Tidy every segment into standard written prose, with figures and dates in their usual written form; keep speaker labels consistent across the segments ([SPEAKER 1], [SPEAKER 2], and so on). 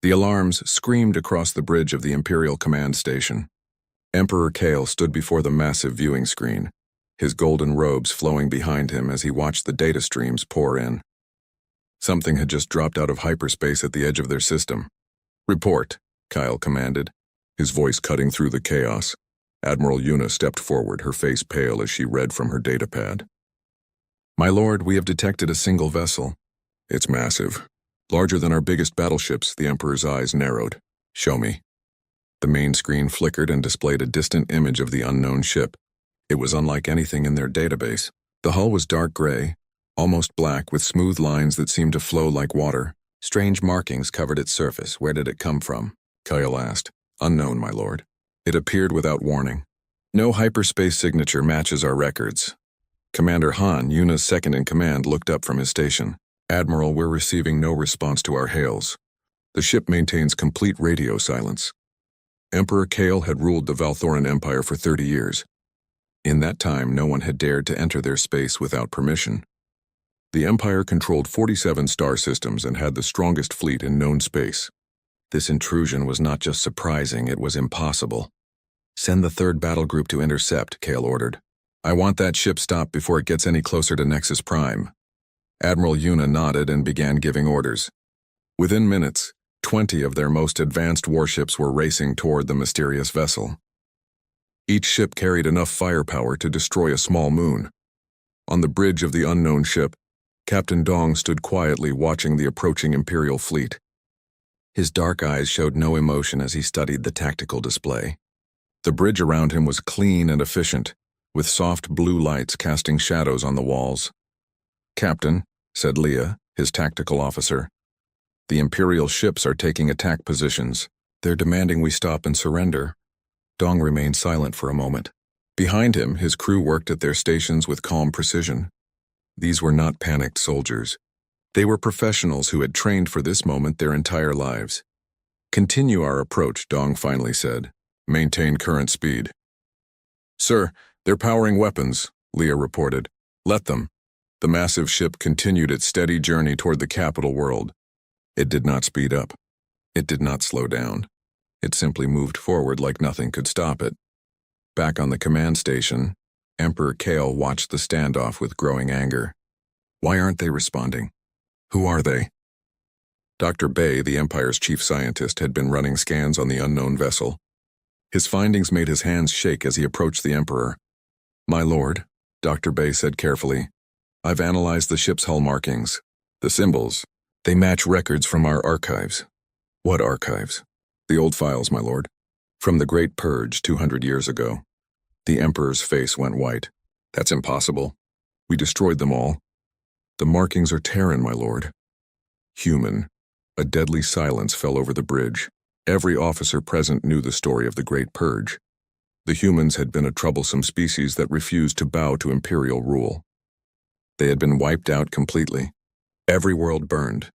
[SPEAKER 1] The alarms screamed across the bridge of the Imperial Command Station. Emperor Kale stood before the massive viewing screen, his golden robes flowing behind him as he watched the data streams pour in. Something had just dropped out of hyperspace at the edge of their system. "Report," Kyle commanded, his voice cutting through the chaos. Admiral Yuna stepped forward, her face pale as she read from her datapad. "My lord, we have detected a single vessel. It's massive. Larger than our biggest battleships." The Emperor's eyes narrowed. "Show me." The main screen flickered and displayed a distant image of the unknown ship. It was unlike anything in their database. The hull was dark gray, almost black, with smooth lines that seemed to flow like water. Strange markings covered its surface. "Where did it come from?" Kyle asked. "Unknown, my lord. It appeared without warning. No hyperspace signature matches our records." Commander Han, Yuna's second-in-command, looked up from his station. "Admiral, we're receiving no response to our hails. The ship maintains complete radio silence." Emperor Kale had ruled the Valthoran Empire for 30 years. In that time, no one had dared to enter their space without permission. The Empire controlled 47 star systems and had the strongest fleet in known space. This intrusion was not just surprising, it was impossible. "Send the third battle group to intercept," Kale ordered. "I want that ship stopped before it gets any closer to Nexus Prime." Admiral Yuna nodded and began giving orders. Within minutes, 20 of their most advanced warships were racing toward the mysterious vessel. Each ship carried enough firepower to destroy a small moon. On the bridge of the unknown ship, Captain Dong stood quietly watching the approaching Imperial fleet. His dark eyes showed no emotion as he studied the tactical display. The bridge around him was clean and efficient, with soft blue lights casting shadows on the walls. "Captain," said Leah, his tactical officer, "the Imperial ships are taking attack positions. They're demanding we stop and surrender." Dong remained silent for a moment. Behind him, his crew worked at their stations with calm precision. These were not panicked soldiers. They were professionals who had trained for this moment their entire lives. "Continue our approach," Dong finally said. "Maintain current speed." "Sir, they're powering weapons," Leah reported. "Let them." The massive ship continued its steady journey toward the capital world. It did not speed up. It did not slow down. It simply moved forward like nothing could stop it. Back on the command station, Emperor Kale watched the standoff with growing anger. Why aren't they responding? Who are they? Dr. Bay, the Empire's chief scientist, had been running scans on the unknown vessel. His findings made his hands shake as he approached the Emperor. "My lord," Dr. Bay said carefully, "I've analyzed the ship's hull markings. The symbols, they match records from our archives." "What archives?" "The old files, my lord. From the Great Purge 200 years ago." The Emperor's face went white. "That's impossible. We destroyed them all." "The markings are Terran, my lord." Human. A deadly silence fell over the bridge. Every officer present knew the story of the Great Purge. The humans had been a troublesome species that refused to bow to Imperial rule. They had been wiped out completely. Every world burned.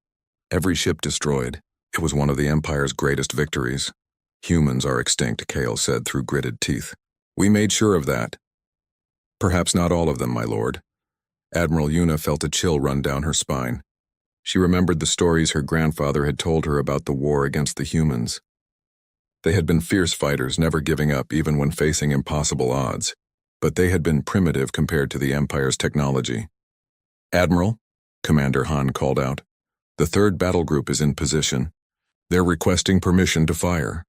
[SPEAKER 1] Every ship destroyed. It was one of the Empire's greatest victories. "Humans are extinct," Kale said through gritted teeth. "We made sure of that." "Perhaps not all of them, my lord." Admiral Yuna felt a chill run down her spine. She remembered the stories her grandfather had told her about the war against the humans. They had been fierce fighters, never giving up even when facing impossible odds. But they had been primitive compared to the Empire's technology. "Admiral," Commander Han called out, "the third battle group is in position. They're requesting permission to fire."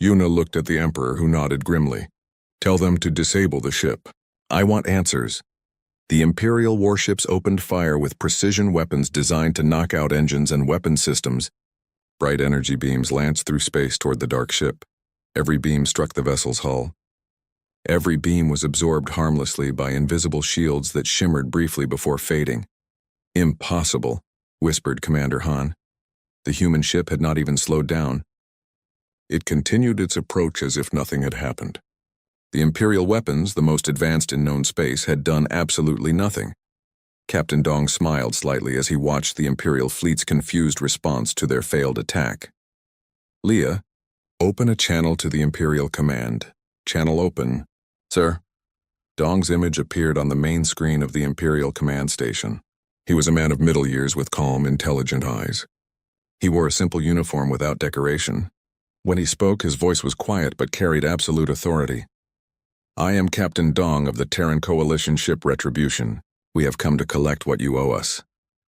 [SPEAKER 1] Yuna looked at the Emperor, who nodded grimly. "Tell them to disable the ship. I want answers." The Imperial warships opened fire with precision weapons designed to knock out engines and weapon systems. Bright energy beams lanced through space toward the dark ship. Every beam struck the vessel's hull. Every beam was absorbed harmlessly by invisible shields that shimmered briefly before fading. "Impossible," whispered Commander Han. The human ship had not even slowed down. It continued its approach as if nothing had happened. The Imperial weapons, the most advanced in known space, had done absolutely nothing. Captain Dong smiled slightly as he watched the Imperial fleet's confused response to their failed attack. "Leah, open a channel to the Imperial command. Channel open." "Sir." Dong's image appeared on the main screen of the Imperial command station. He was a man of middle years with calm, intelligent eyes. He wore a simple uniform without decoration. When he spoke, his voice was quiet but carried absolute authority. I am Captain Dong of the Terran Coalition ship Retribution. We have come to collect what you owe us.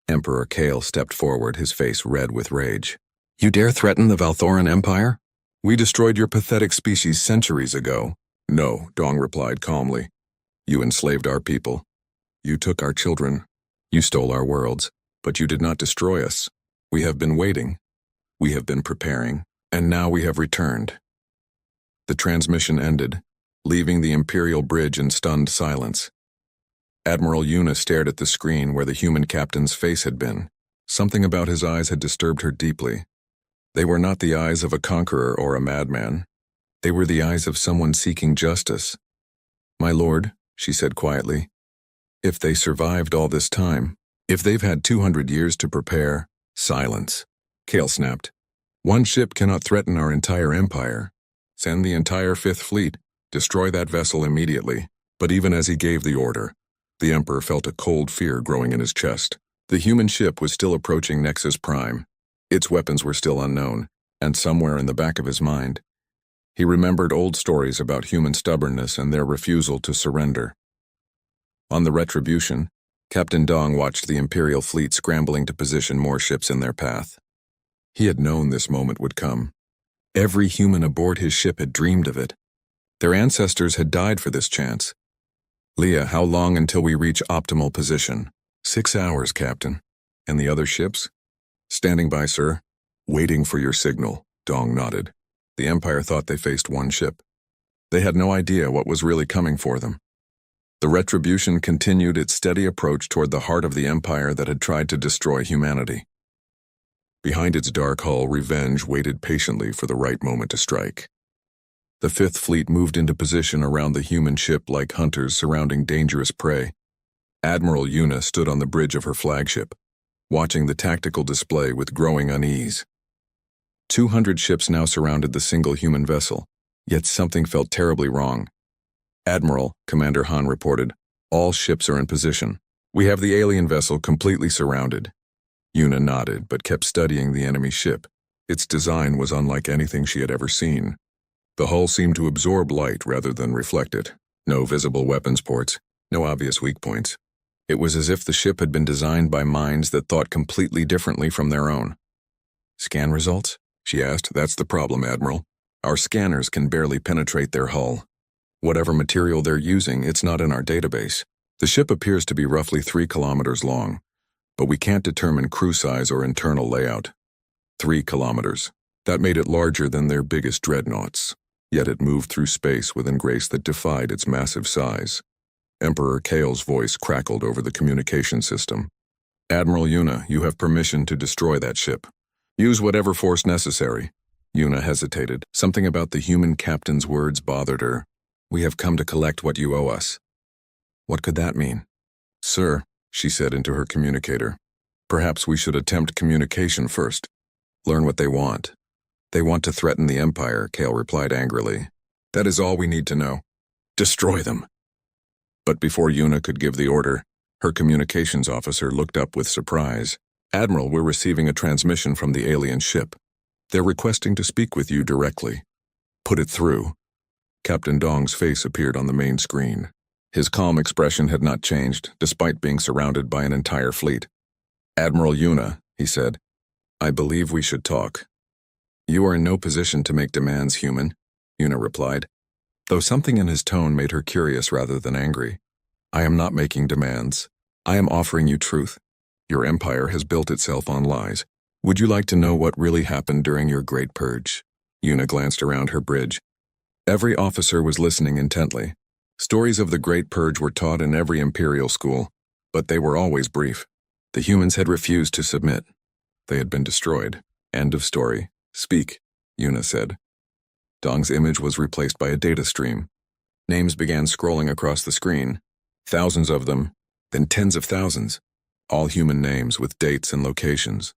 [SPEAKER 1] Emperor Kale stepped forward, his face red with rage. You dare threaten the Valthoran Empire? We destroyed your pathetic species centuries ago. No, Dong replied calmly. You enslaved our people. You took our children. You stole our worlds. But you did not destroy us. We have been waiting. We have been preparing. And now we have returned. The transmission ended, leaving the Imperial bridge in stunned silence. Admiral Yuna stared at the screen where the human captain's face had been. Something about his eyes had disturbed her deeply. They were not the eyes of a conqueror or a madman. They were the eyes of someone seeking justice. My lord, she said quietly, if they survived all this time, if they've had 200 years to prepare, silence. Kale snapped. One ship cannot threaten our entire empire. Send the entire Fifth Fleet. Destroy that vessel immediately. But even as he gave the order, the Emperor felt a cold fear growing in his chest. The human ship was still approaching Nexus Prime. Its weapons were still unknown, and somewhere in the back of his mind, he remembered old stories about human stubbornness and their refusal to surrender. On the Retribution, Captain Dong watched the Imperial fleet scrambling to position more ships in their path. He had known this moment would come. Every human aboard his ship had dreamed of it. Their ancestors had died for this chance. Leah, how long until we reach optimal position? 6 hours, Captain. And the other ships? Standing by, sir. Waiting for your signal, Dong nodded. The Empire thought they faced one ship. They had no idea what was really coming for them. The Retribution continued its steady approach toward the heart of the Empire that had tried to destroy humanity. Behind its dark hull, revenge waited patiently for the right moment to strike. The Fifth Fleet moved into position around the human ship like hunters surrounding dangerous prey. Admiral Yuna stood on the bridge of her flagship, watching the tactical display with growing unease. 200 ships now surrounded the single human vessel, yet something felt terribly wrong. Admiral, Commander Han reported, all ships are in position. We have the alien vessel completely surrounded. Yuna nodded but kept studying the enemy ship. Its design was unlike anything she had ever seen. The hull seemed to absorb light rather than reflect it. No visible weapons ports, no obvious weak points. It was as if the ship had been designed by minds that thought completely differently from their own. Scan results? She asked. That's the problem, Admiral. Our scanners can barely penetrate their hull. Whatever material they're using, it's not in our database. The ship appears to be roughly 3 kilometers long, but we can't determine crew size or internal layout. 3 kilometers. That made it larger than their biggest dreadnoughts, yet it moved through space with a grace that defied its massive size. Emperor Kale's voice crackled over the communication system. Admiral Yuna, you have permission to destroy that ship. Use whatever force necessary. Yuna hesitated. Something about the human captain's words bothered her. We have come to collect what you owe us. What could that mean? Sir, she said into her communicator, perhaps we should attempt communication first. Learn what they want. They want to threaten the Empire, Kale replied angrily. That is all we need to know. Destroy them. But before Yuna could give the order, her communications officer looked up with surprise. Admiral, we're receiving a transmission from the alien ship. They're requesting to speak with you directly. Put it through. Captain Dong's face appeared on the main screen. His calm expression had not changed, despite being surrounded by an entire fleet. Admiral Yuna, he said, I believe we should talk. You are in no position to make demands, human, Yuna replied, though something in his tone made her curious rather than angry. I am not making demands. I am offering you truth. Your empire has built itself on lies. Would you like to know what really happened during your Great Purge? Yuna glanced around her bridge. Every officer was listening intently. Stories of the Great Purge were taught in every Imperial school, but they were always brief. The humans had refused to submit. They had been destroyed. End of story. Speak, Yuna said. Dong's image was replaced by a data stream. Names began scrolling across the screen. Thousands of them, then tens of thousands. All human names with dates and locations.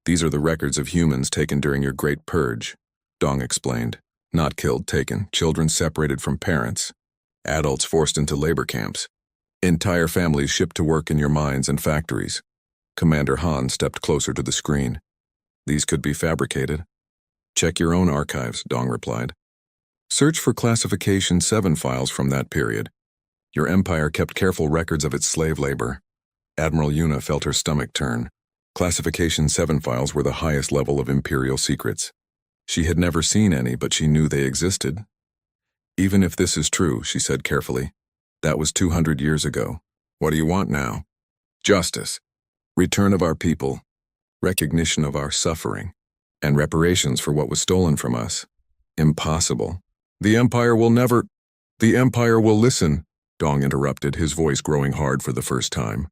[SPEAKER 1] These are the records of humans taken during your Great Purge, Dong explained. Not killed, taken. Children separated from parents. Adults forced into labor camps. Entire families shipped to work in your mines and factories. Commander Han stepped closer to the screen. These could be fabricated. Check your own archives, Dong replied. Search for Classification 7 files from that period. Your empire kept careful records of its slave labor. Admiral Yuna felt her stomach turn. Classification 7 files were the highest level of Imperial secrets. She had never seen any, but she knew they existed. Even if this is true, she said carefully, that was 200 years ago. What do you want now? Justice. Return of our people. Recognition of our suffering. And reparations for what was stolen from us. Impossible. The Empire will listen, Dong interrupted, his voice growing hard for the first time.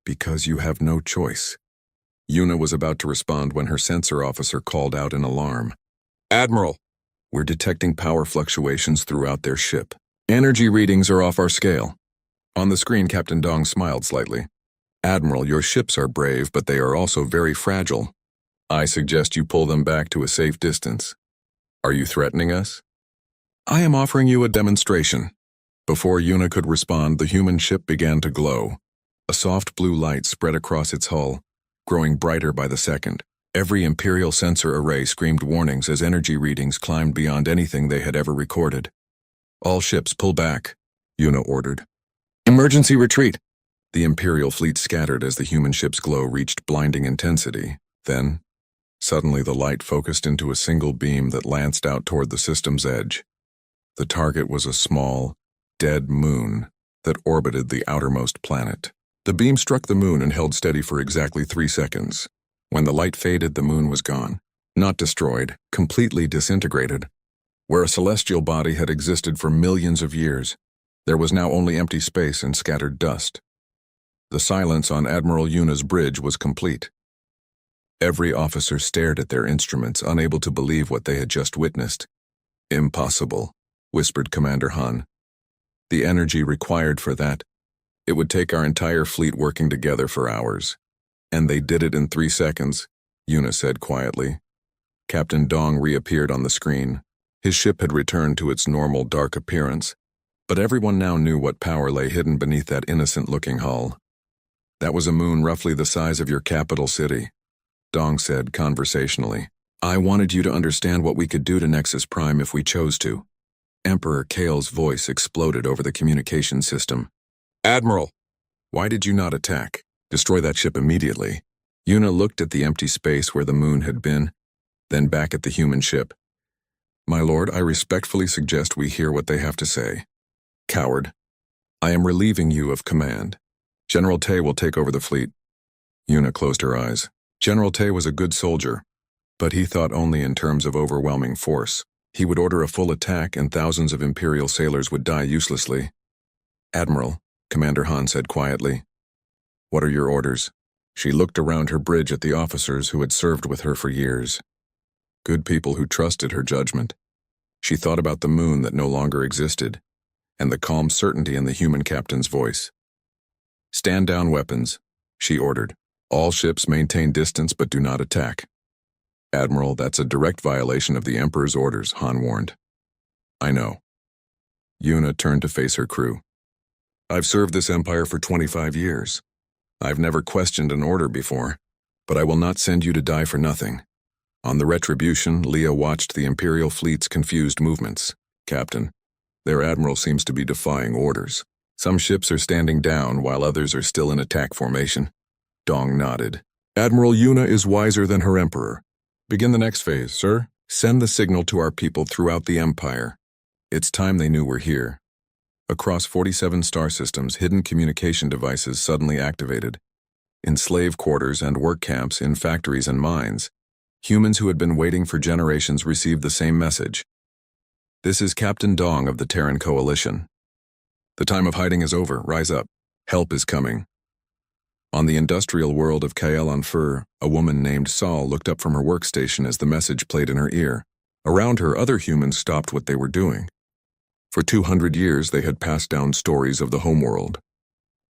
[SPEAKER 1] Because you have no choice. Yuna was about to respond when her sensor officer called out in alarm. Admiral, we're detecting power fluctuations throughout their ship. Energy readings are off our scale. On the screen, Captain Dong smiled slightly. Admiral, your ships are brave, but they are also very fragile. I suggest you pull them back to a safe distance. Are you threatening us? I am offering you a demonstration. Before Yuna could respond, the human ship began to glow. A soft blue light spread across its hull, growing brighter by the second. Every Imperial sensor array screamed warnings as energy readings climbed beyond anything they had ever recorded. All ships pull back, Yuna ordered. Emergency retreat! The Imperial fleet scattered as the human ship's glow reached blinding intensity. Then, suddenly the light focused into a single beam that lanced out toward the system's edge. The target was a small, dead moon that orbited the outermost planet. The beam struck the moon and held steady for exactly 3 seconds. When the light faded, the moon was gone. Not destroyed, completely disintegrated. Where a celestial body had existed for millions of years, there was now only empty space and scattered dust. The silence on Admiral Yuna's bridge was complete. Every officer stared at their instruments, unable to believe what they had just witnessed. Impossible, whispered Commander Han. The energy required for that, it would take our entire fleet working together for hours. And they did it in 3 seconds, Yuna said quietly. Captain Dong reappeared on the screen. His ship had returned to its normal dark appearance, but everyone now knew what power lay hidden beneath that innocent-looking hull. That was a moon roughly the size of your capital city, Dong said conversationally. I wanted you to understand what we could do to Nexus Prime if we chose to. Emperor Kale's voice exploded over the communication system. Admiral, why did you not attack? Destroy that ship immediately. Yuna looked at the empty space where the moon had been, then back at the human ship. My lord, I respectfully suggest we hear what they have to say. Coward. I am relieving you of command. General Tay will take over the fleet. Yuna closed her eyes. General Tay was a good soldier, but he thought only in terms of overwhelming force. He would order a full attack and thousands of Imperial sailors would die uselessly. Admiral, Commander Han said quietly. What are your orders? She looked around her bridge at the officers who had served with her for years. Good people who trusted her judgment. She thought about the moon that no longer existed, and the calm certainty in the human captain's voice. Stand down weapons, she ordered. All ships maintain distance but do not attack. Admiral, that's a direct violation of the Emperor's orders, Han warned. I know. Yuna turned to face her crew. I've served this empire for 25 years. I've never questioned an order before, but I will not send you to die for nothing. On the Retribution, Leah watched the Imperial fleet's confused movements. Captain, their admiral seems to be defying orders. Some ships are standing down while others are still in attack formation. Dong nodded. Admiral Yuna is wiser than her emperor. Begin the next phase, sir. Send the signal to our people throughout the Empire. It's time they knew we're here. Across 47 star systems, hidden communication devices suddenly activated. In slave quarters and work camps, in factories and mines, humans who had been waiting for generations received the same message. This is Captain Dong of the Terran Coalition. The time of hiding is over. Rise up. Help is coming. On the industrial world of Kael-on-Fur, a woman named Saul looked up from her workstation as the message played in her ear. Around her, other humans stopped what they were doing. For 200 years, they had passed down stories of the homeworld,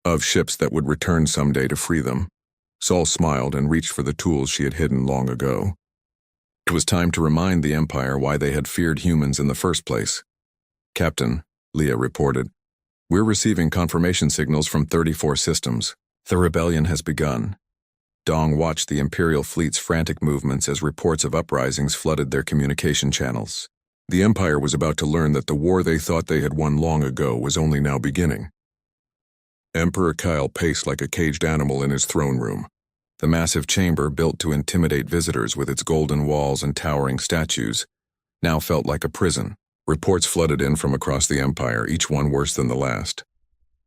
[SPEAKER 1] of ships that would return someday to free them. Saul smiled and reached for the tools she had hidden long ago. It was time to remind the Empire why they had feared humans in the first place. Captain, Leah reported, we're receiving confirmation signals from 34 systems. The rebellion has begun. Dong watched the Imperial fleet's frantic movements as reports of uprisings flooded their communication channels. The Empire was about to learn that the war they thought they had won long ago was only now beginning. Emperor Kyle paced like a caged animal in his throne room. The massive chamber, built to intimidate visitors with its golden walls and towering statues, now felt like a prison. Reports flooded in from across the Empire, each one worse than the last.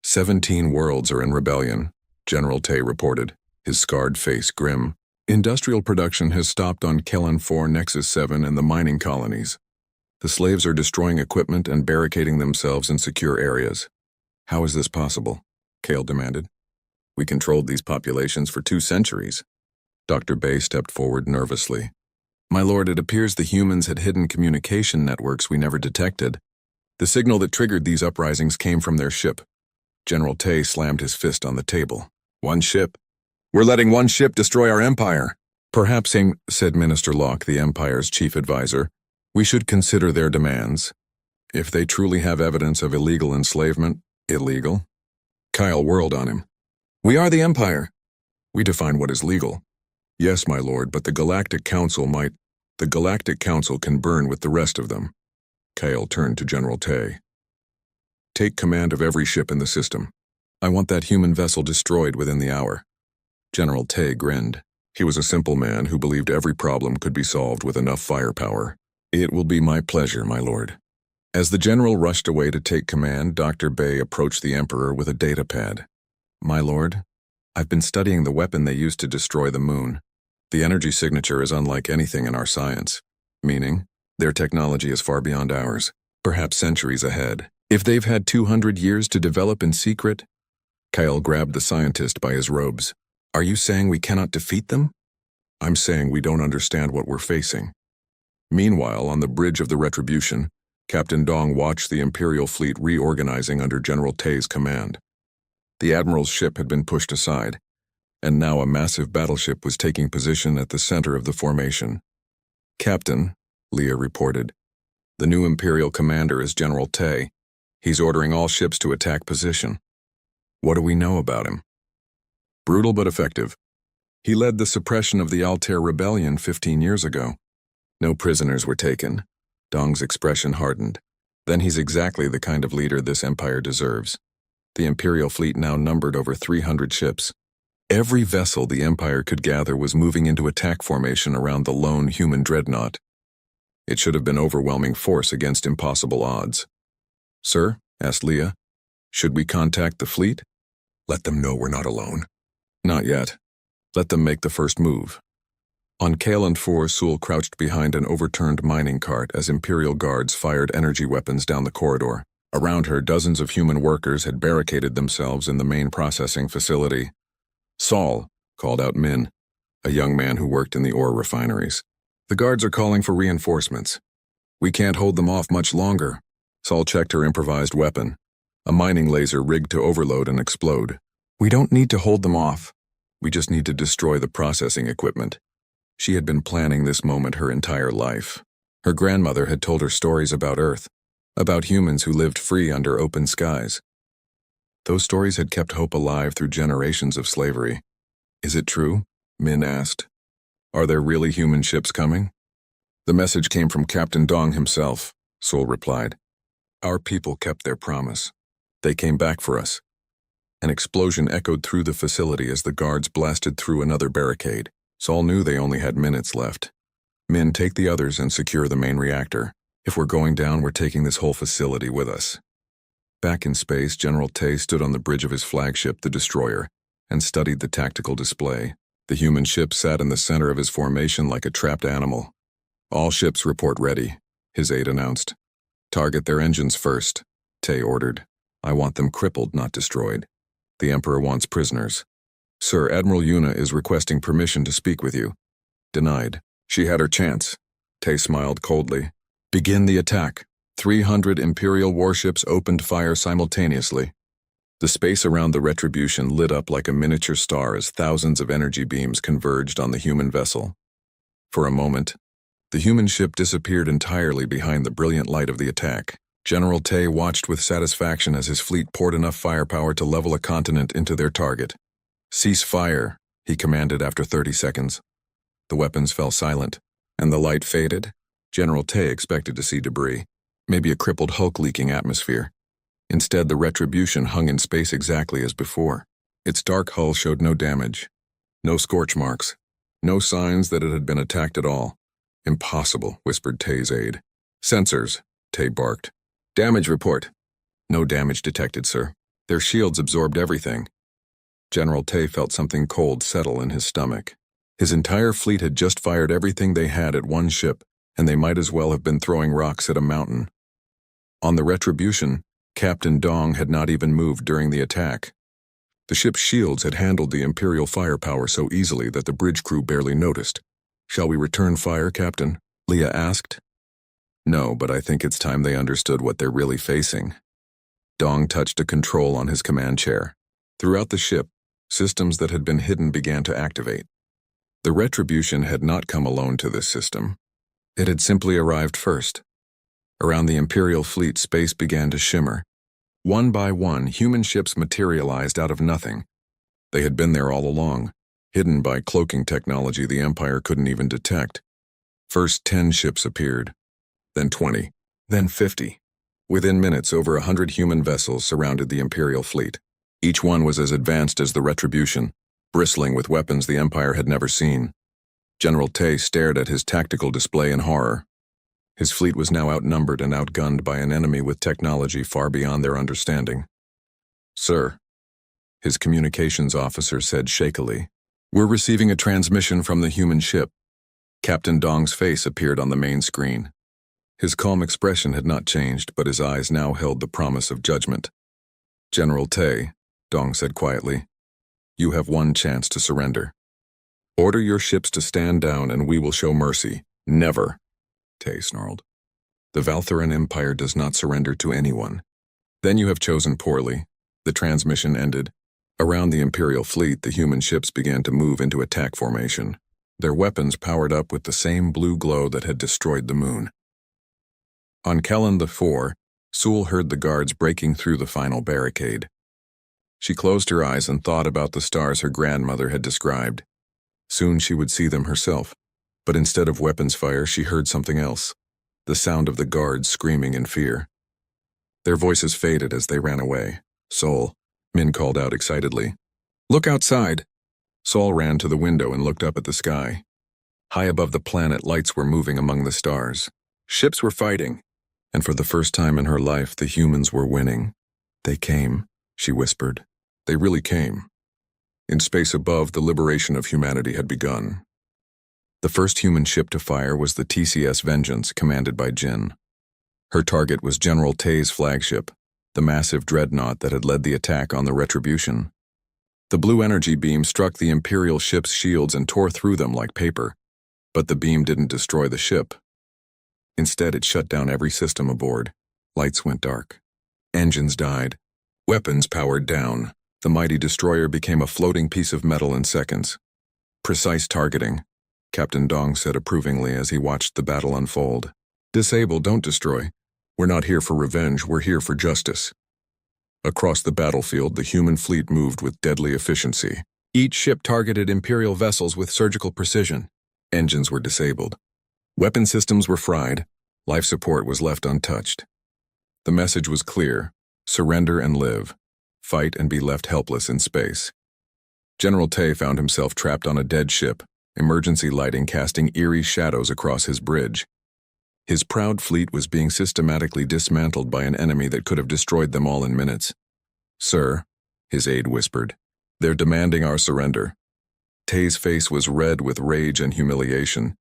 [SPEAKER 1] 17 worlds are in rebellion, General Tay reported, his scarred face grim. Industrial production has stopped on Kellan 4 Nexus 7 and the mining colonies. The slaves are destroying equipment and barricading themselves in secure areas. How is this possible? Kale demanded. We controlled these populations for 2 centuries. Dr. Bay stepped forward nervously. My lord, it appears the humans had hidden communication networks we never detected. The signal that triggered these uprisings came from their ship. General Tay slammed his fist on the table. One ship? We're letting one ship destroy our empire. Perhaps, said Minister Locke, the Empire's chief advisor, we should consider their demands. If they truly have evidence of illegal enslavement, illegal? Kyle whirled on him. We are the Empire. We define what is legal. Yes, my lord, but the Galactic Council can burn with the rest of them. Kyle turned to General Tay. Take command of every ship in the system. I want that human vessel destroyed within the hour. General Tay grinned. He was a simple man who believed every problem could be solved with enough firepower. It will be my pleasure, my lord. As the general rushed away to take command, Dr. Bay approached the Emperor with a data pad. My lord, I've been studying the weapon they used to destroy the moon. The energy signature is unlike anything in our science, meaning their technology is far beyond ours, perhaps centuries ahead. If they've had 200 years to develop in secret, Kyle grabbed the scientist by his robes. Are you saying we cannot defeat them? I'm saying we don't understand what we're facing. Meanwhile, on the bridge of the Retribution, Captain Dong watched the Imperial fleet reorganizing under General Tay's command. The Admiral's ship had been pushed aside, and now a massive battleship was taking position at the center of the formation. Captain, Leah reported, the new Imperial commander is General Tay. He's ordering all ships to attack position. What do we know about him? Brutal but effective. He led the suppression of the Altair Rebellion 15 years ago. No prisoners were taken. Dong's expression hardened. Then he's exactly the kind of leader this empire deserves. The Imperial fleet now numbered over 300 ships. Every vessel the Empire could gather was moving into attack formation around the lone human dreadnought. It should have been overwhelming force against impossible odds. Sir, asked Leah, should we contact the fleet? Let them know we're not alone. Not yet. Let them make the first move. On Kellan 4, Sewell crouched behind an overturned mining cart as Imperial guards fired energy weapons down the corridor. Around her, dozens of human workers had barricaded themselves in the main processing facility. Saul, called out Min, a young man who worked in the ore refineries. The guards are calling for reinforcements. We can't hold them off much longer. Saul checked her improvised weapon, a mining laser rigged to overload and explode. We don't need to hold them off. We just need to destroy the processing equipment. She had been planning this moment her entire life. Her grandmother had told her stories about Earth, about humans who lived free under open skies. Those stories had kept hope alive through generations of slavery. Is it true? Min asked. Are there really human ships coming? The message came from Captain Dong himself, Sol replied. Our people kept their promise. They came back for us. An explosion echoed through the facility as the guards blasted through another barricade. Saul knew they only had minutes left. Min, take the others and secure the main reactor. If we're going down, we're taking this whole facility with us. Back in space, General Tay stood on the bridge of his flagship, the Destroyer, and studied the tactical display. The human ship sat in the center of his formation like a trapped animal. All ships report ready, his aide announced. Target their engines first, Tay ordered. I want them crippled, not destroyed. The Emperor wants prisoners. Sir, Admiral Yuna is requesting permission to speak with you. Denied. She had her chance. Tay smiled coldly. Begin the attack. 300 Imperial warships opened fire simultaneously. The space around the Retribution lit up like a miniature star as thousands of energy beams converged on the human vessel. For a moment, the human ship disappeared entirely behind the brilliant light of the attack. General Tay watched with satisfaction as his fleet poured enough firepower to level a continent into their target. Cease fire, he commanded after 30 seconds. The weapons fell silent, and the light faded. General Tay expected to see debris, maybe a crippled Hulk leaking atmosphere. Instead, the Retribution hung in space exactly as before. Its dark hull showed no damage, no scorch marks, no signs that it had been attacked at all. Impossible, whispered Tay's aide. Sensors, Tay barked. Damage report. No damage detected, sir. Their shields absorbed everything. General Tay felt something cold settle in his stomach. His entire fleet had just fired everything they had at one ship, and they might as well have been throwing rocks at a mountain. On the Retribution, Captain Dong had not even moved during the attack. The ship's shields had handled the Imperial firepower so easily that the bridge crew barely noticed. Shall we return fire, Captain? Leah asked. No, but I think it's time they understood what they're really facing. Dong touched a control on his command chair. Throughout the ship, systems that had been hidden began to activate. The Retribution had not come alone to this system. It had simply arrived first. Around the Imperial fleet, space began to shimmer. One by one, human ships materialized out of nothing. They had been there all along, hidden by cloaking technology the Empire couldn't even detect. First 10 ships appeared, then 20, then 50. Within minutes, over 100 human vessels surrounded the Imperial fleet. Each one was as advanced as the Retribution, bristling with weapons the Empire had never seen. General Tay stared at his tactical display in horror. His fleet was now outnumbered and outgunned by an enemy with technology far beyond their understanding. Sir, his communications officer said shakily, we're receiving a transmission from the human ship. Captain Dong's face appeared on the main screen. His calm expression had not changed, but his eyes now held the promise of judgment. General Tay, Dong said quietly, you have one chance to surrender. Order your ships to stand down and we will show mercy. Never, Tay snarled. The Valthuran Empire does not surrender to anyone. Then you have chosen poorly. The transmission ended. Around the Imperial fleet, the human ships began to move into attack formation. Their weapons powered up with the same blue glow that had destroyed the moon. On Kellan IV, Sewell heard the guards breaking through the final barricade. She closed her eyes and thought about the stars her grandmother had described. Soon she would see them herself, but instead of weapons fire, she heard something else, the sound of the guards screaming in fear. Their voices faded as they ran away. Sol, Min called out excitedly. Look outside. Sol ran to the window and looked up at the sky. High above the planet, lights were moving among the stars. Ships were fighting, and for the first time in her life, the humans were winning. They came, she whispered. They really came. In space above, the liberation of humanity had begun. The first human ship to fire was the TCS Vengeance, commanded by Jin. Her target was General Tay's flagship, the massive dreadnought that had led the attack on the Retribution. The blue energy beam struck the Imperial ship's shields and tore through them like paper, but the beam didn't destroy the ship. Instead, it shut down every system aboard. Lights went dark. Engines died. Weapons powered down. The mighty destroyer became a floating piece of metal in seconds. Precise targeting, Captain Dong said approvingly as he watched the battle unfold. Disable, don't destroy. We're not here for revenge, we're here for justice. Across the battlefield, the human fleet moved with deadly efficiency. Each ship targeted Imperial vessels with surgical precision. Engines were disabled. Weapon systems were fried. Life support was left untouched. The message was clear: surrender and live. Fight and be left helpless in space. General Tay found himself trapped on a dead ship, emergency lighting casting eerie shadows across his bridge. His proud fleet was being systematically dismantled by an enemy that could have destroyed them all in minutes. Sir, his aide whispered, they're demanding our surrender. Tay's face was red with rage and humiliation.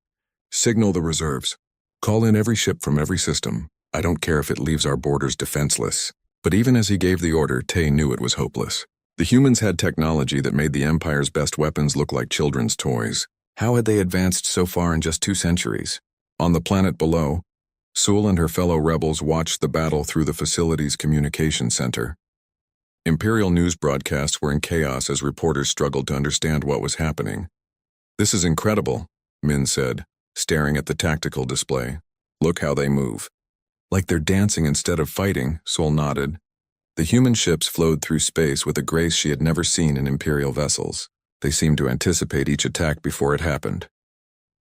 [SPEAKER 1] Signal the reserves. Call in every ship from every system. I don't care if it leaves our borders defenseless. But even as he gave the order, Tay knew it was hopeless. The humans had technology that made the Empire's best weapons look like children's toys. How had they advanced so far in just 2 centuries? On the planet below, Sewell and her fellow rebels watched the battle through the facility's communication center. Imperial news broadcasts were in chaos as reporters struggled to understand what was happening. This is incredible, Min said, staring at the tactical display. Look how they move. Like they're dancing instead of fighting, Sewell nodded. The human ships flowed through space with a grace she had never seen in Imperial vessels. They seemed to anticipate each attack before it happened.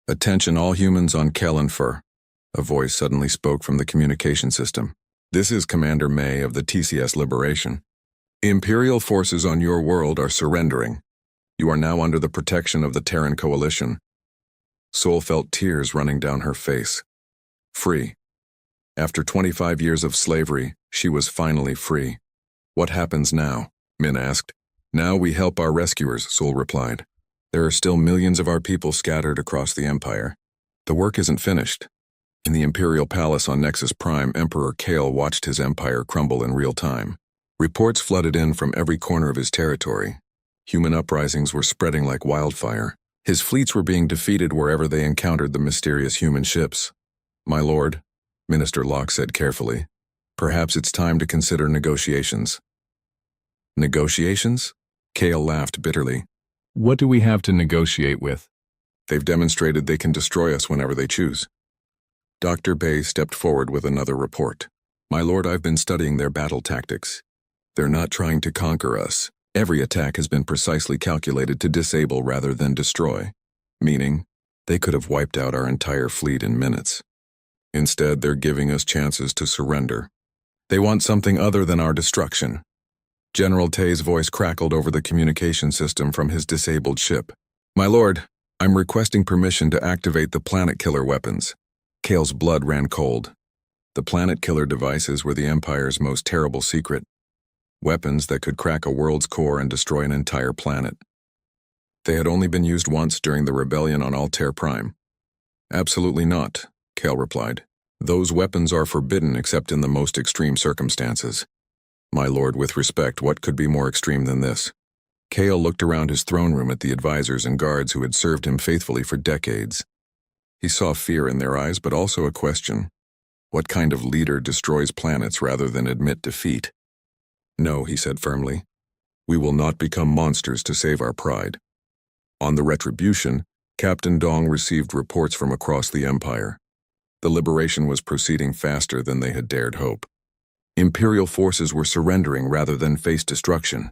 [SPEAKER 1] "Attention all humans on Kellenfur," a voice suddenly spoke from the communication system. "This is Commander May of the TCS Liberation. Imperial forces on your world are surrendering. You are now under the protection of the Terran Coalition." Sol felt tears running down her face. Free. After 25 years of slavery, she was finally free. "What happens now?" Min asked. "Now we help our rescuers," Sol replied. "There are still millions of our people scattered across the Empire. The work isn't finished." In the Imperial Palace on Nexus Prime, Emperor Kale watched his empire crumble in real time. Reports flooded in from every corner of his territory. Human uprisings were spreading like wildfire. His fleets were being defeated wherever they encountered the mysterious human ships. "My lord," Minister Locke said carefully, "perhaps it's time to consider negotiations." "Negotiations?" Kale laughed bitterly. "What do we have to negotiate with? They've demonstrated they can destroy us whenever they choose." Dr. Bay stepped forward with another report. "My lord, I've been studying their battle tactics. They're not trying to conquer us. Every attack has been precisely calculated to disable rather than destroy, meaning they could have wiped out our entire fleet in minutes. Instead, they're giving us chances to surrender. They want something other than our destruction." General Tay's voice crackled over the communication system from his disabled ship. "My lord, I'm requesting permission to activate the planet killer weapons." Kale's blood ran cold. The planet killer devices were the Empire's most terrible secret. Weapons that could crack a world's core and destroy an entire planet. They had only been used once during the rebellion on Altair Prime. "Absolutely not," Kale replied. "Those weapons are forbidden except in the most extreme circumstances." "My lord, with respect, what could be more extreme than this?" Kale looked around his throne room at the advisors and guards who had served him faithfully for decades. He saw fear in their eyes, but also a question. What kind of leader destroys planets rather than admit defeat? "No," he said firmly. "We will not become monsters to save our pride." On the Retribution, Captain Dong received reports from across the Empire. The liberation was proceeding faster than they had dared hope. Imperial forces were surrendering rather than face destruction.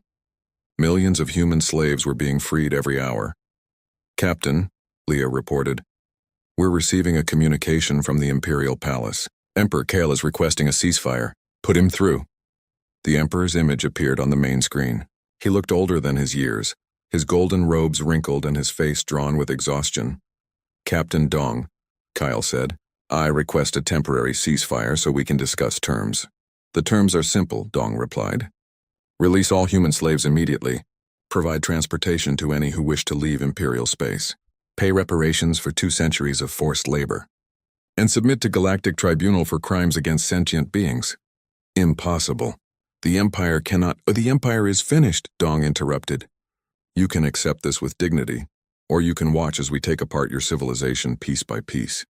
[SPEAKER 1] Millions of human slaves were being freed every hour. "Captain," Leah reported, "we're receiving a communication from the Imperial Palace. Emperor Kale is requesting a ceasefire. Put him through." The Emperor's image appeared on the main screen. He looked older than his years, his golden robes wrinkled and his face drawn with exhaustion. "Captain Dong," Kyle said, "I request a temporary ceasefire so we can discuss terms." "The terms are simple," Dong replied. "Release all human slaves immediately. Provide transportation to any who wish to leave Imperial space. Pay reparations for 2 centuries of forced labor. And submit to Galactic Tribunal for crimes against sentient beings." "Impossible. The Empire cannot—" "The Empire is finished," Dong interrupted. "You can accept this with dignity, or you can watch as we take apart your civilization piece by piece.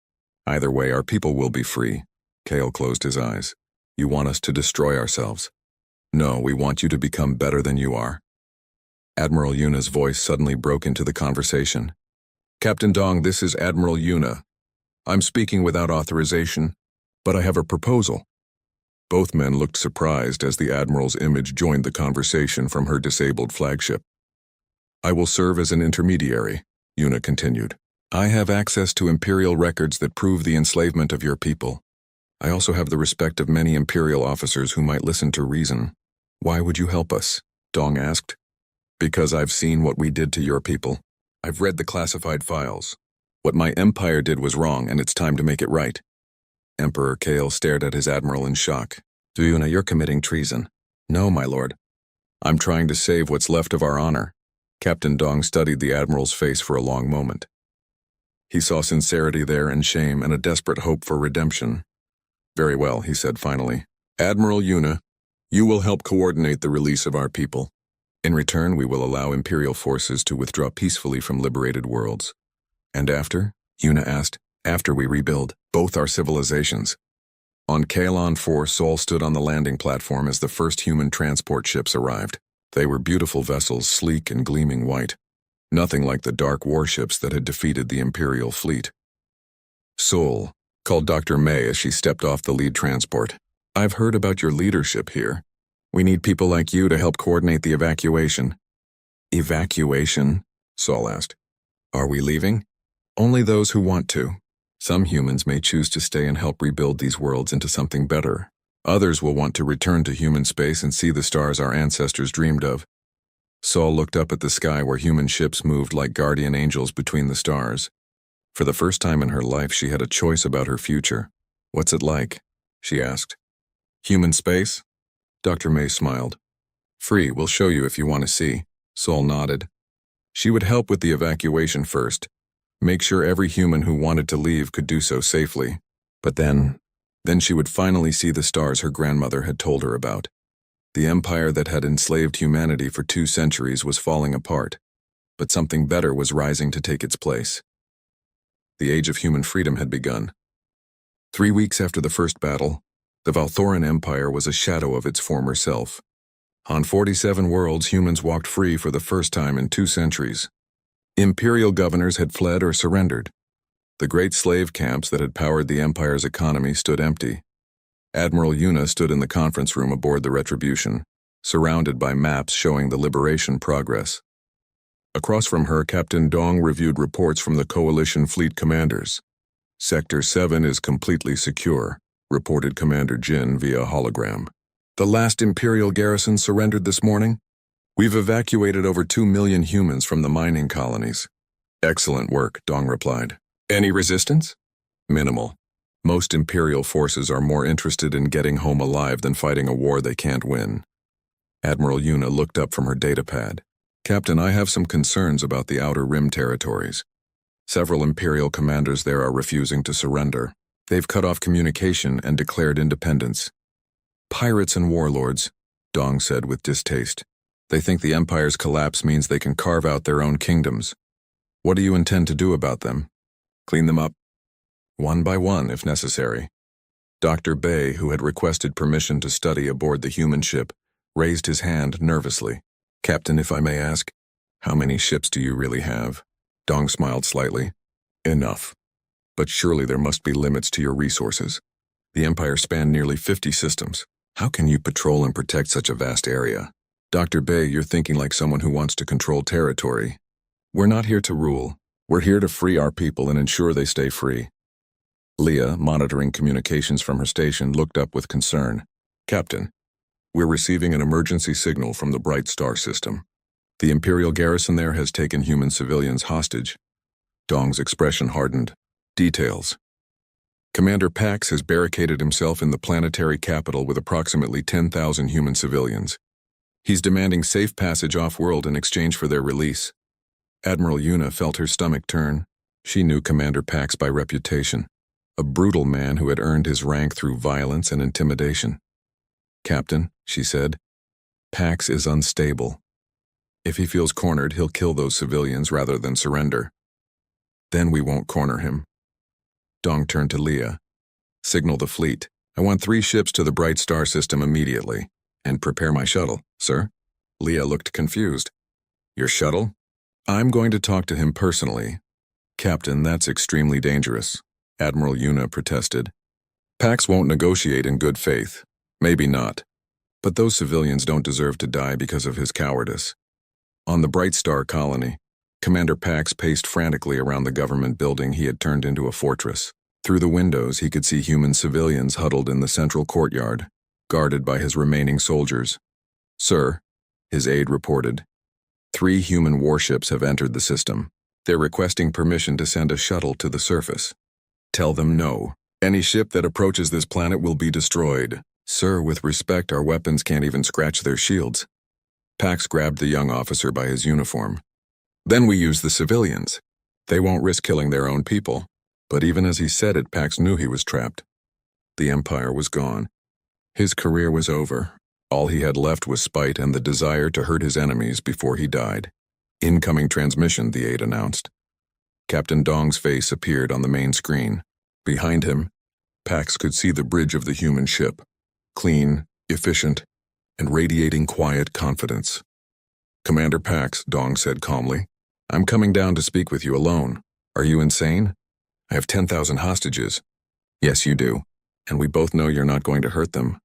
[SPEAKER 1] Either way, our people will be free." Kale closed his eyes. "You want us to destroy ourselves?" "No, we want you to become better than you are." Admiral Yuna's voice suddenly broke into the conversation. "Captain Dong, this is Admiral Yuna. I'm speaking without authorization, but I have a proposal." Both men looked surprised as the Admiral's image joined the conversation from her disabled flagship. "I will serve as an intermediary," Yuna continued. "I have access to Imperial records that prove the enslavement of your people. I also have the respect of many Imperial officers who might listen to reason." "Why would you help us?" Dong asked. "Because I've seen what we did to your people. I've read the classified files. What my empire did was wrong, and it's time to make it right." Emperor Kale stared at his admiral in shock. "Yuna, you're committing treason." "No, my lord. I'm trying to save what's left of our honor." Captain Dong studied the admiral's face for a long moment. He saw sincerity there and shame and a desperate hope for redemption. "Very well," he said finally. "Admiral Yuna, you will help coordinate the release of our people. In return, we will allow Imperial forces to withdraw peacefully from liberated worlds." "And after?" Yuna asked. "After we rebuild both our civilizations." On Kaelon 4, Sol stood on the landing platform as the first human transport ships arrived. They were beautiful vessels, sleek and gleaming white. Nothing like the dark warships that had defeated the Imperial fleet. "Sol," called Dr. May as she stepped off the lead transport. "I've heard about your leadership here. We need people like you to help coordinate the evacuation." "Evacuation?" Saul asked. Are we leaving? Only those who want to. Some humans may choose to stay and help rebuild these worlds into something better. Others will want to return to human space and see the stars our ancestors dreamed of. Saul looked up at the sky where human ships moved like guardian angels between the stars. For the first time in her life, she had a choice about her future. What's it like? She asked. Human space? Dr. May smiled. Free, we'll show you if you want to see. Saul nodded. She would help with the evacuation first, make sure every human who wanted to leave could do so safely. But then she would finally see the stars her grandmother had told her about. The empire that had enslaved humanity for 2 centuries was falling apart, but something better was rising to take its place. The age of human freedom had begun. 3 weeks after the first battle, the Valthoran Empire was a shadow of its former self. On 47 worlds, humans walked free for the first time in 2 centuries. Imperial governors had fled or surrendered. The great slave camps that had powered the Empire's economy stood empty. Admiral Yuna stood in the conference room aboard the Retribution, surrounded by maps showing the liberation progress. Across from her, Captain Dong reviewed reports from the Coalition fleet commanders. Sector 7 is completely secure, reported Commander Jin via hologram. The last Imperial garrison surrendered this morning. We've evacuated over 2 million humans from the mining colonies. Excellent work, Dong replied. Any resistance? Minimal. Most Imperial forces are more interested in getting home alive than fighting a war they can't win. Admiral Yuna looked up from her datapad. Captain, I have some concerns about the Outer Rim territories. Several Imperial commanders there are refusing to surrender. They've cut off communication and declared independence. Pirates and warlords, Dong said with distaste. They think the Empire's collapse means they can carve out their own kingdoms. What do you intend to do about them? Clean them up? One by one, if necessary. Dr. Bay, who had requested permission to study aboard the human ship, raised his hand nervously. Captain, if I may ask, how many ships do you really have? Dong smiled slightly. Enough. But surely there must be limits to your resources. The Empire spanned nearly 50 systems. How can you patrol and protect such a vast area? Dr. Bay, you're thinking like someone who wants to control territory. We're not here to rule. We're here to free our people and ensure they stay free. Leah, monitoring communications from her station, looked up with concern. Captain, we're receiving an emergency signal from the Bright Star system. The Imperial garrison there has taken human civilians hostage. Dong's expression hardened. Details. Commander Pax has barricaded himself in the planetary capital with approximately 10,000 human civilians. He's demanding safe passage off-world in exchange for their release. Admiral Yuna felt her stomach turn. She knew Commander Pax by reputation. A brutal man who had earned his rank through violence and intimidation. Captain, she said, Pax is unstable. If he feels cornered, he'll kill those civilians rather than surrender. Then we won't corner him. Dong turned to Leah. Signal the fleet. I want 3 ships to the Bright Star system immediately. And prepare my shuttle, sir. Leah looked confused. Your shuttle? I'm going to talk to him personally. Captain, that's extremely dangerous. Admiral Yuna protested. Pax won't negotiate in good faith. Maybe not. But those civilians don't deserve to die because of his cowardice. On the Bright Star colony, Commander Pax paced frantically around the government building he had turned into a fortress. Through the windows, he could see human civilians huddled in the central courtyard, guarded by his remaining soldiers. Sir, his aide reported, 3 human warships have entered the system. They're requesting permission to send a shuttle to the surface. Tell them no. Any ship that approaches this planet will be destroyed. Sir, with respect, our weapons can't even scratch their shields. Pax grabbed the young officer by his uniform. Then we use the civilians. They won't risk killing their own people. But even as he said it, Pax knew he was trapped. The Empire was gone. His career was over. All he had left was spite and the desire to hurt his enemies before he died. Incoming transmission, the aide announced. Captain Dong's face appeared on the main screen. Behind him, Pax could see the bridge of the human ship. Clean, efficient, and radiating quiet confidence. Commander Pax, Dong said calmly, I'm coming down to speak with you alone. Are you insane? I have 10,000 hostages. Yes, you do. And we both know you're not going to hurt them.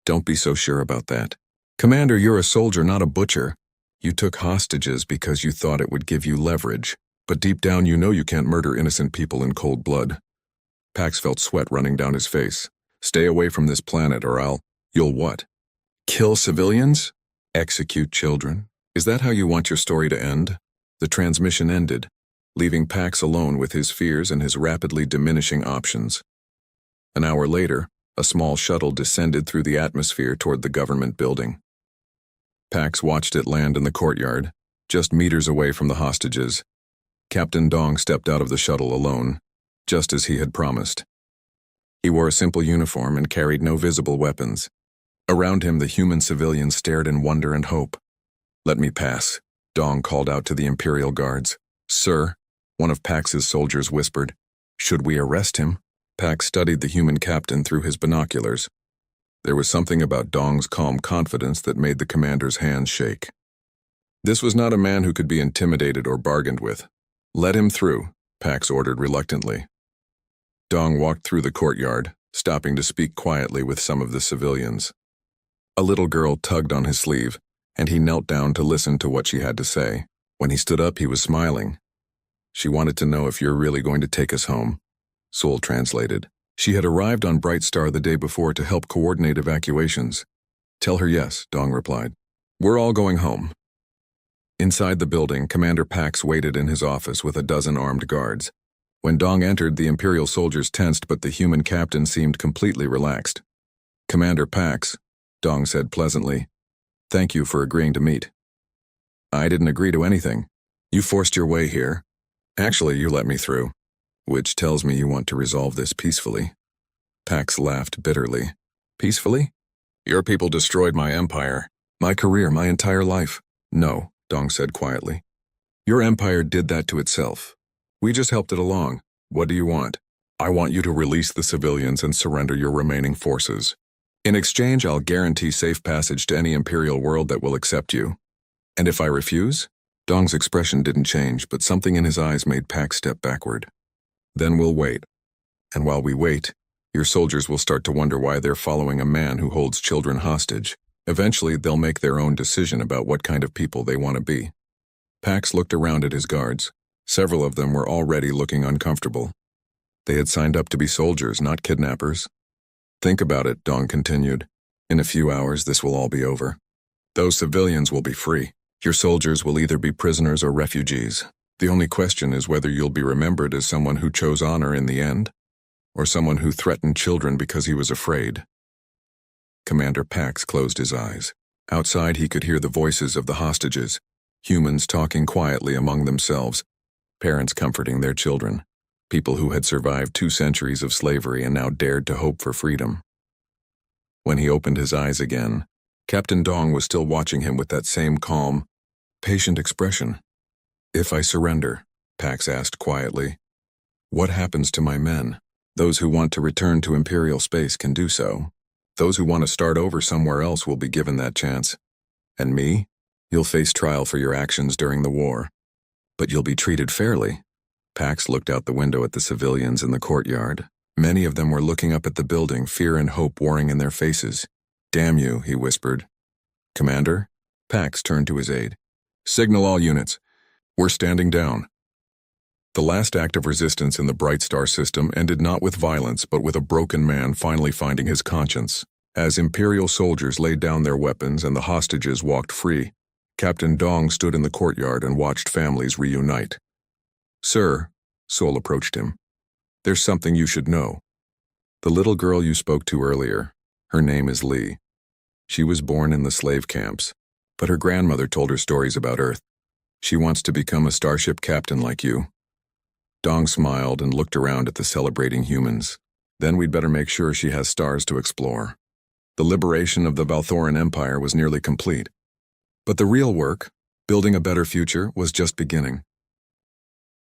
[SPEAKER 1] Don't be so sure about that. Commander, you're a soldier, not a butcher. You took hostages because you thought it would give you leverage, but deep down you know you can't murder innocent people in cold blood. Pax felt sweat running down his face. Stay away from this planet or you'll what? Kill civilians? Execute children? Is that how you want your story to end? The transmission ended, leaving Pax alone with his fears and his rapidly diminishing options. An hour later, a small shuttle descended through the atmosphere toward the government building. Pax watched it land in the courtyard, just meters away from the hostages. Captain Dong stepped out of the shuttle alone, just as he had promised. He wore a simple uniform and carried no visible weapons. Around him, the human civilians stared in wonder and hope. "Let me pass," Dong called out to the Imperial guards. "Sir," one of Pax's soldiers whispered. "Should we arrest him?" Pax studied the human captain through his binoculars. There was something about Dong's calm confidence that made the commander's hands shake. This was not a man who could be intimidated or bargained with. "Let him through," Pax ordered reluctantly. Dong walked through the courtyard, stopping to speak quietly with some of the civilians. A little girl tugged on his sleeve, and he knelt down to listen to what she had to say. When he stood up, he was smiling. "She wanted to know if you're really going to take us home," Soul translated. She had arrived on Bright Star the day before to help coordinate evacuations. "Tell her yes," Dong replied. "We're all going home." Inside the building, Commander Pax waited in his office with a dozen armed guards. When Dong entered, the Imperial soldiers tensed, but the human captain seemed completely relaxed. "Commander Pax," Dong said pleasantly, "thank you for agreeing to meet." "I didn't agree to anything. You forced your way here. Actually, you let me through, which tells me you want to resolve this peacefully." Pax laughed bitterly. "Peacefully? Your people destroyed my empire, my career, my entire life." "No," Dong said quietly. "Your empire did that to itself. We just helped it along. What do you want?" "I want you to release the civilians and surrender your remaining forces. In exchange, I'll guarantee safe passage to any Imperial world that will accept you." "And if I refuse?" Dong's expression didn't change, but something in his eyes made Pax step backward. "Then we'll wait. And while we wait, your soldiers will start to wonder why they're following a man who holds children hostage. Eventually, they'll make their own decision about what kind of people they want to be." Pax looked around at his guards. Several of them were already looking uncomfortable. They had signed up to be soldiers, not kidnappers. "Think about it," Dong continued. "In a few hours, this will all be over. Those civilians will be free. Your soldiers will either be prisoners or refugees. The only question is whether you'll be remembered as someone who chose honor in the end, or someone who threatened children because he was afraid." Commander Pax closed his eyes. Outside, he could hear the voices of the hostages, humans talking quietly among themselves, parents comforting their children, people who had survived 2 centuries of slavery and now dared to hope for freedom. When he opened his eyes again, Captain Dong was still watching him with that same calm, patient expression. "If I surrender," Pax asked quietly, "what happens to my men? Those who want to return to Imperial space can do so. Those who want to start over somewhere else will be given that chance. And me? You'll face trial for your actions during the war. But you'll be treated fairly." Pax looked out the window at the civilians in the courtyard. Many of them were looking up at the building, fear and hope warring in their faces. "Damn you," he whispered. "Commander?" Pax turned to his aide. "Signal all units. We're standing down." The last act of resistance in the Bright Star system ended not with violence, but with a broken man finally finding his conscience. As Imperial soldiers laid down their weapons and the hostages walked free, Captain Dong stood in the courtyard and watched families reunite. "Sir," Sol approached him, "there's something you should know. The little girl you spoke to earlier, her name is Lee. She was born in the slave camps, but her grandmother told her stories about Earth. She wants to become a starship captain like you." Dong smiled and looked around at the celebrating humans. "Then we'd better make sure she has stars to explore." The liberation of the Valthoran Empire was nearly complete. But the real work, building a better future, was just beginning.